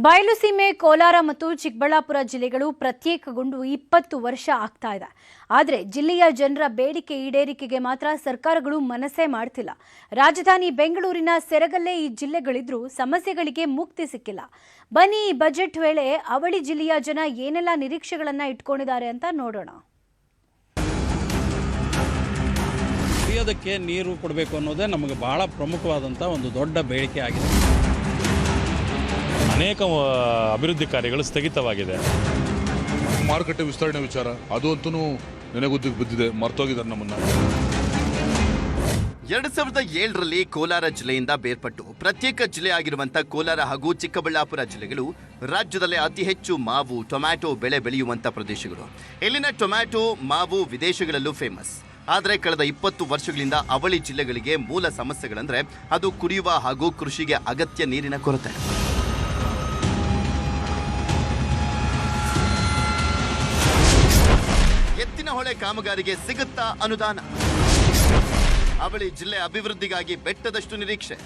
ಬಯಲುಸೀಮೆ ಕೋಲಾರ ಮತ್ತು ಚಿಕ್ಕಬಳ್ಳಾಪುರ ಜಿಲ್ಲೆಗಳು ಪ್ರತ್ಯೇಕಗೊಂಡು 20 ವರ್ಷ ಆಗ್ತಾ ಇದೆ. ಆದರೆ ಜಿಲ್ಲೆಯ ಜನರ ಬೇಡಿಕೆ ಈಡೇರಿಕೆಗೆ ಮಾತ್ರ ಸರ್ಕಾರಗಳು ಮನಸ್ಸೇ ಮಾಡ್ತಿಲ್ಲ. ರಾಜಧಾನಿ ಬೆಂಗಳೂರಿನ ಸೆರಗಲ್ಲೇ ಈ ಜಿಲ್ಲೆಗಳಿದ್ರೂ ಸಮಸ್ಯೆಗಳಿಗೆ ಮುಕ್ತಿ ಸಿಕ್ಕಿಲ್ಲ. ಬನ್ನಿ ಈ ಬಜೆಟ್ ವೇಳೆ ಅವಳಿ ಜಿಲ್ಲೆಯ ಜನ ಏನೆಲ್ಲ ನಿರೀಕ್ಷೆಗಳನ್ನ ಇಟ್ಕೊಂಡಿದ್ದಾರೆ ಅಂತ ನೋಡೋಣ. ಕುಡಿಯೋದಕ್ಕೆ ನೀರು ಕೊಡಬೇಕು ಅನ್ನೋದೇ ನಮಗೆ ಬಹಳ ಪ್ರಮುಖವಾದಂಥ ಒಂದು ದೊಡ್ಡ ಬೇಡಿಕೆ ಆಗಿದೆ. ಅನೇಕ ಅಭಿವೃದ್ಧಿ ಕಾರ್ಯಗಳು ಸ್ಥಗಿತವಾಗಿದೆ. ಮಾರುಕಟ್ಟೆ ವಿಸ್ತರಣೆ ವಿಚಾರ ಅದು ಅಂತೂ ನೆನೆಗುದ್ದಿಗೆ ಬಿದ್ದಿದೆ, ಮರ್ತೋಗಿದ್ದಾರೆ ನಮ್ಮನ್ನ. 2007ರಲ್ಲಿ ಕೋಲಾರ ಜಿಲ್ಲೆಯಿಂದ ಬೇರ್ಪಟ್ಟು ಪ್ರತ್ಯೇಕ ಜಿಲ್ಲೆ ಆಗಿರುವಂಥ ಕೋಲಾರ ಹಾಗೂ ಚಿಕ್ಕಬಳ್ಳಾಪುರ ಜಿಲ್ಲೆಗಳು ರಾಜ್ಯದಲ್ಲೇ ಅತಿ ಹೆಚ್ಚು ಮಾವು ಟೊಮ್ಯಾಟೊ ಬೆಳೆ ಬೆಳೆಯುವಂಥ ಪ್ರದೇಶಗಳು. ಇಲ್ಲಿನ ಟೊಮ್ಯಾಟೊ ಮಾವು ವಿದೇಶಗಳಲ್ಲೂ ಫೇಮಸ್. ಆದರೆ ಕಳೆದ 20 ವರ್ಷಗಳಿಂದ ಅವಳಿ ಜಿಲ್ಲೆಗಳಿಗೆ ಮೂಲ ಸಮಸ್ಯೆಗಳಂದ್ರೆ ಅದು ಕುಡಿಯುವ ಹಾಗೂ ಕೃಷಿಗೆ ಅಗತ್ಯ ನೀರಿನ ಕೊರತೆ. ಎತ್ತಿನಹೊಳೆ ಕಾಮಗಾರಿಗೆ ಸಿಗುತ್ತಾ ಅನುದಾನ? ಅವಳಿ ಜಿಲ್ಲೆ ಅಭಿವೃದ್ಧಿಗಾಗಿ ಬೆಟ್ಟದಷ್ಟು ನಿರೀಕ್ಷೆ.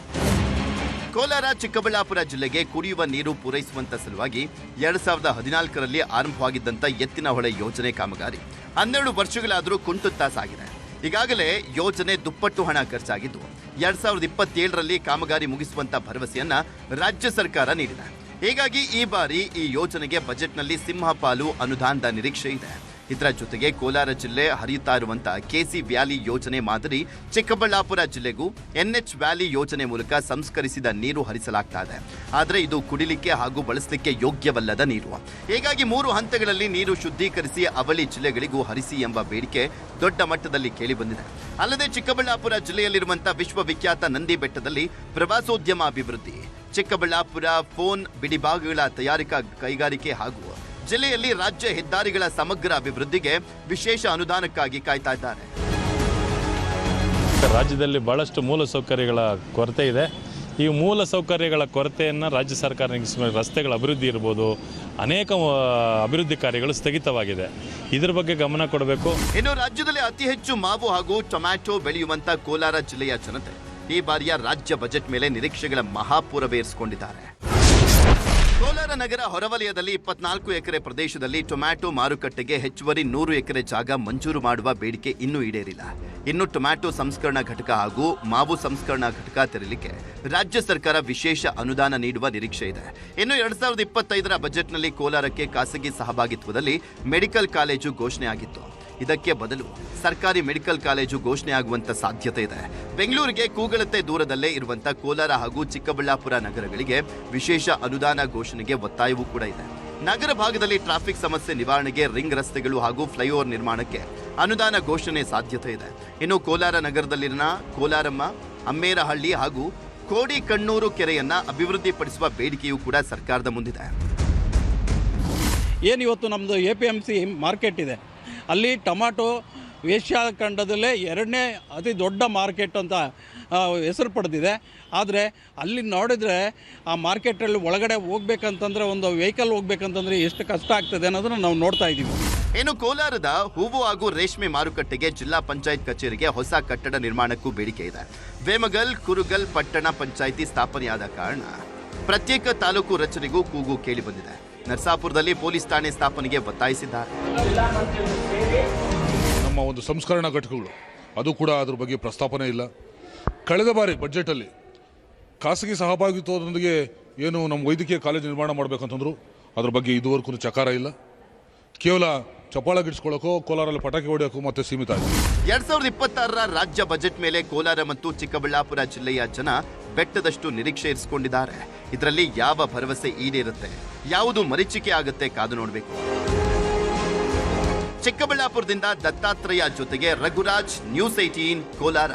ಕೋಲಾರ ಚಿಕ್ಕಬಳ್ಳಾಪುರ ಜಿಲ್ಲೆಗೆ ಕುಡಿಯುವ ನೀರು ಪೂರೈಸುವಂತ ಸಲುವಾಗಿ 2014ರಲ್ಲಿ ಆರಂಭವಾಗಿದ್ದಂಥ ಎತ್ತಿನಹೊಳೆ ಯೋಜನೆ ಕಾಮಗಾರಿ 12 ವರ್ಷಗಳಾದರೂ ಕುಂಟುತ್ತಾ ಸಾಗಿದೆ. ಈಗಾಗಲೇ ಯೋಜನೆ ದುಪ್ಪಟ್ಟು ಹಣ ಖರ್ಚಾಗಿದ್ದು 2027ರಲ್ಲಿ ಕಾಮಗಾರಿ ಮುಗಿಸುವಂತ ಭರವಸೆಯನ್ನ ರಾಜ್ಯ ಸರ್ಕಾರ ನೀಡಿದೆ. ಹೀಗಾಗಿ ಈ ಬಾರಿ ಈ ಯೋಜನೆಗೆ ಬಜೆಟ್ನಲ್ಲಿ ಸಿಂಹಪಾಲು ಅನುದಾನದ ನಿರೀಕ್ಷೆ ಇದೆ. ಇದರ ಜೊತೆಗೆ ಕೋಲಾರ ಜಿಲ್ಲೆ ಹರಿಯುತ್ತಾ ಇರುವಂಥ ಕೆಸಿ ವ್ಯಾಲಿ ಯೋಜನೆ ಮಾದರಿ ಚಿಕ್ಕಬಳ್ಳಾಪುರ ಜಿಲ್ಲೆಗೂ ಎನ್ಎಚ್ ವ್ಯಾಲಿ ಯೋಜನೆ ಮೂಲಕ ಸಂಸ್ಕರಿಸಿದ ನೀರು ಹರಿಸಲಾಗ್ತಾ ಇದೆ. ಆದರೆ ಇದು ಕುಡಿಲಿಕ್ಕೆ ಹಾಗೂ ಬಳಸಲಿಕ್ಕೆ ಯೋಗ್ಯವಲ್ಲದ ನೀರು. ಹೀಗಾಗಿ 3 ಹಂತಗಳಲ್ಲಿ ನೀರು ಶುದ್ಧೀಕರಿಸಿ ಅವಳಿ ಜಿಲ್ಲೆಗಳಿಗೂ ಹರಿಸಿ ಎಂಬ ಬೇಡಿಕೆ ದೊಡ್ಡ ಮಟ್ಟದಲ್ಲಿ ಕೇಳಿಬಂದಿದೆ. ಅಲ್ಲದೆ ಚಿಕ್ಕಬಳ್ಳಾಪುರ ಜಿಲ್ಲೆಯಲ್ಲಿರುವಂಥ ವಿಶ್ವವಿಖ್ಯಾತ ನಂದಿ ಬೆಟ್ಟದಲ್ಲಿ ಪ್ರವಾಸೋದ್ಯಮ ಅಭಿವೃದ್ಧಿ, ಚಿಕ್ಕಬಳ್ಳಾಪುರ ಫೋನ್ ಬಿಡಿಭಾಗಗಳ ತಯಾರಿಕಾ ಕೈಗಾರಿಕೆ ಹಾಗೂ ಜಿಲ್ಲೆಯಲ್ಲಿ ರಾಜ್ಯ ಹೆದ್ದಾರಿಗಳ ಸಮಗ್ರ ಅಭಿವೃದ್ಧಿಗೆ ವಿಶೇಷ ಅನುದಾನಕ್ಕಾಗಿ ಕಾಯ್ತಾ ಇದ್ದಾರೆ. ರಾಜ್ಯದಲ್ಲಿ ಬಹಳಷ್ಟು ಮೂಲ ಸೌಕರ್ಯಗಳ ಕೊರತೆ ಇದೆ. ಈ ಮೂಲ ಸೌಕರ್ಯಗಳ ಕೊರತೆಯನ್ನು ರಾಜ್ಯ ಸರ್ಕಾರ ನೀಗಿಸುವ ರಸ್ತೆಗಳ ಅಭಿವೃದ್ಧಿ ಇರ್ಬೋದು, ಅನೇಕ ಅಭಿವೃದ್ಧಿ ಕಾರ್ಯಗಳು ಸ್ಥಗಿತವಾಗಿದೆ. ಇದರ ಬಗ್ಗೆ ಗಮನ ಕೊಡಬೇಕು. ಇನ್ನು ರಾಜ್ಯದಲ್ಲಿ ಅತಿ ಹೆಚ್ಚು ಮಾವು ಹಾಗೂ ಟೊಮ್ಯಾಟೊ ಬೆಳೆಯುವಂತ ಕೋಲಾರ ಜಿಲ್ಲೆಯ ಜನತೆ ಈ ಬಾರಿಯ ರಾಜ್ಯ ಬಜೆಟ್ ಮೇಲೆ ನಿರೀಕ್ಷೆಗಳ ಮಹಾಪೂರವೇರಿಸಿಕೊಂಡಿದ್ದಾರೆ. ಕೋಲಾರ ನಗರ ಹೊರವಲಯದಲ್ಲಿ 24 ಎಕರೆ ಪ್ರದೇಶದಲ್ಲಿ ಟೊಮ್ಯಾಟೊ ಮಾರುಕಟ್ಟೆಗೆ ಹೆಚ್ಚುವರಿ 100 ಎಕರೆ ಜಾಗ ಮಂಜೂರು ಮಾಡುವ ಬೇಡಿಕೆ ಇನ್ನೂ ಈಡೇರಿಲ್ಲ. ಇನ್ನು ಟೊಮ್ಯಾಟೊ ಸಂಸ್ಕರಣಾ ಘಟಕ ಹಾಗೂ ಮಾವು ಸಂಸ್ಕರಣಾ ಘಟಕ ತೆರಲಿಕ್ಕೆ ರಾಜ್ಯ ಸರ್ಕಾರ ವಿಶೇಷ ಅನುದಾನ ನೀಡುವ ನಿರೀಕ್ಷೆ ಇದೆ. ಇನ್ನು 2025ರ ಬಜೆಟ್ನಲ್ಲಿ ಕೋಲಾರಕ್ಕೆ ಖಾಸಗಿ ಸಹಭಾಗಿತ್ವದಲ್ಲಿ ಮೆಡಿಕಲ್ ಕಾಲೇಜು ಘೋಷಣೆಯಾಗಿತ್ತು. ಇದಕ್ಕೆ ಬದಲು ಸರ್ಕಾರಿ ಮೆಡಿಕಲ್ ಕಾಲೇಜು ಘೋಷಣೆಯಾಗುವಂತ ಸಾಧ್ಯತೆ ಇದೆ. ಬೆಂಗಳೂರಿಗೆ ಕೂಗಳತೆ ದೂರದಲ್ಲೇ ಇರುವಂತ ಕೋಲಾರ ಹಾಗೂ ಚಿಕ್ಕಬಳ್ಳಾಪುರ ನಗರಗಳಿಗೆ ವಿಶೇಷ ಅನುದಾನ ಘೋಷಣೆಗೆ ಒತ್ತಾಯವೂ ಕೂಡ ಇದೆ. ನಗರ ಭಾಗದಲ್ಲಿ ಟ್ರಾಫಿಕ್ ಸಮಸ್ಯೆ ನಿವಾರಣೆಗೆ ರಿಂಗ್ ರಸ್ತೆಗಳು ಹಾಗೂ ಫ್ಲೈಓವರ್ ನಿರ್ಮಾಣಕ್ಕೆ ಅನುದಾನ ಘೋಷಣೆ ಸಾಧ್ಯತೆ ಇದೆ. ಇನ್ನು ಕೋಲಾರ ನಗರದಲ್ಲಿನ ಕೋಲಾರಮ್ಮ, ಅಮ್ಮೇರಹಳ್ಳಿ ಹಾಗೂ ಕೋಡಿಕಣ್ಣೂರು ಕೆರೆಯನ್ನ ಅಭಿವೃದ್ಧಿಪಡಿಸುವ ಬೇಡಿಕೆಯೂ ಕೂಡ ಸರ್ಕಾರದ ಮುಂದಿದೆ. ಏನು ಇವತ್ತು ನಮ್ಮದು APMC ಮಾರ್ಕೆಟ್ ಇದೆ, ಅಲ್ಲಿ ಟೊಮ್ಯಾಟೊ ಏಷ್ಯಾ ಖಂಡದಲ್ಲೇ 2ನೇ ಅತಿ ದೊಡ್ಡ ಮಾರ್ಕೆಟ್ ಅಂತ ಹೆಸರು ಪಡೆದಿದೆ. ಆದರೆ ಅಲ್ಲಿ ನೋಡಿದರೆ ಆ ಮಾರ್ಕೆಟಲ್ಲಿ ಒಳಗಡೆ ಹೋಗ್ಬೇಕಂತಂದರೆ ಒಂದು ವೆಹಿಕಲ್ ಹೋಗ್ಬೇಕಂತಂದರೆ ಎಷ್ಟು ಕಷ್ಟ ಆಗ್ತದೆ ಅನ್ನೋದನ್ನು ನಾವು ನೋಡ್ತಾ ಇದ್ದೀವಿ. ಇನ್ನು ಕೋಲಾರದ ಹೂವು ಹಾಗೂ ರೇಷ್ಮೆ ಮಾರುಕಟ್ಟೆಗೆ ಜಿಲ್ಲಾ ಪಂಚಾಯತ್ ಕಚೇರಿಗೆ ಹೊಸ ಕಟ್ಟಡ ನಿರ್ಮಾಣಕ್ಕೂ ಬೇಡಿಕೆ ಇದೆ. ವೇಮಗಲ್ ಕುರುಗಲ್ ಪಟ್ಟಣ ಪಂಚಾಯಿತಿ ಸ್ಥಾಪನೆಯಾದ ಕಾರಣ ಪ್ರತ್ಯೇಕ ತಾಲೂಕು ರಚನೆಗೂ ಕೂಗು ಕೇಳಿಬಂದಿದೆ. ನರಸಾಪುರದಲ್ಲಿ ಪೊಲೀಸ್ ಠಾಣೆ ಸ್ಥಾಪನೆಗೆ ಒತ್ತಾಯಿಸಿದ್ದಾರೆ. ನಮ್ಮ ಒಂದು ಸಂಸ್ಕರಣಾ ಘಟಕಗಳು ಅದು ಕೂಡ ಅದ್ರ ಬಗ್ಗೆ ಪ್ರಸ್ತಾಪನೆ ಇಲ್ಲ. ಕಳೆದ ಬಾರಿ ಬಜೆಟಲ್ಲಿ ಖಾಸಗಿ ಸಹಭಾಗಿತ್ವದೊಂದಿಗೆ ಏನು ನಮ್ಮ ವೈದ್ಯಕೀಯ ಕಾಲೇಜು ನಿರ್ಮಾಣ ಮಾಡಬೇಕಂತಂದ್ರು, ಅದ್ರ ಬಗ್ಗೆ ಇದುವರೆಗೂ ಚಕಾರ ಇಲ್ಲ. ಕೇವಲ ಚಪ್ಪಾಳ ಗಿಡಿಸ್ಕೊಳ್ಳೋಕೋ ಕೋಲಾರಲ್ಲಿ ಪಟಾಕಿ ಹೊಡೆಯೋಕ್ಕೂ ಮತ್ತೆ ಸೀಮಿತ ಆಗಿದೆ. 2026ರ ರಾಜ್ಯ ಬಜೆಟ್ ಮೇಲೆ ಕೋಲಾರ ಮತ್ತು ಚಿಕ್ಕಬಳ್ಳಾಪುರ ಜಿಲ್ಲೆಯ ಜನ ಬೆಟ್ಟದಷ್ಟು ನಿರೀಕ್ಷೆ ಇರಿಸಿಕೊಂಡಿದ್ದಾರೆ. ಇದರಲ್ಲಿ ಯಾವ ಭರವಸೆ ಈಡೇರುತ್ತೆ, ಯಾವುದು ಮರೀಚಿಕೆ ಆಗುತ್ತೆ ಕಾದು ನೋಡಬೇಕು. ಚಿಕ್ಕಬಳ್ಳಾಪುರದಿಂದ ದತ್ತಾತ್ರೇಯ ಜೊತೆಗೆ ರಘುರಾಜ್, ನ್ಯೂಸ್ 18 ಕೋಲಾರ.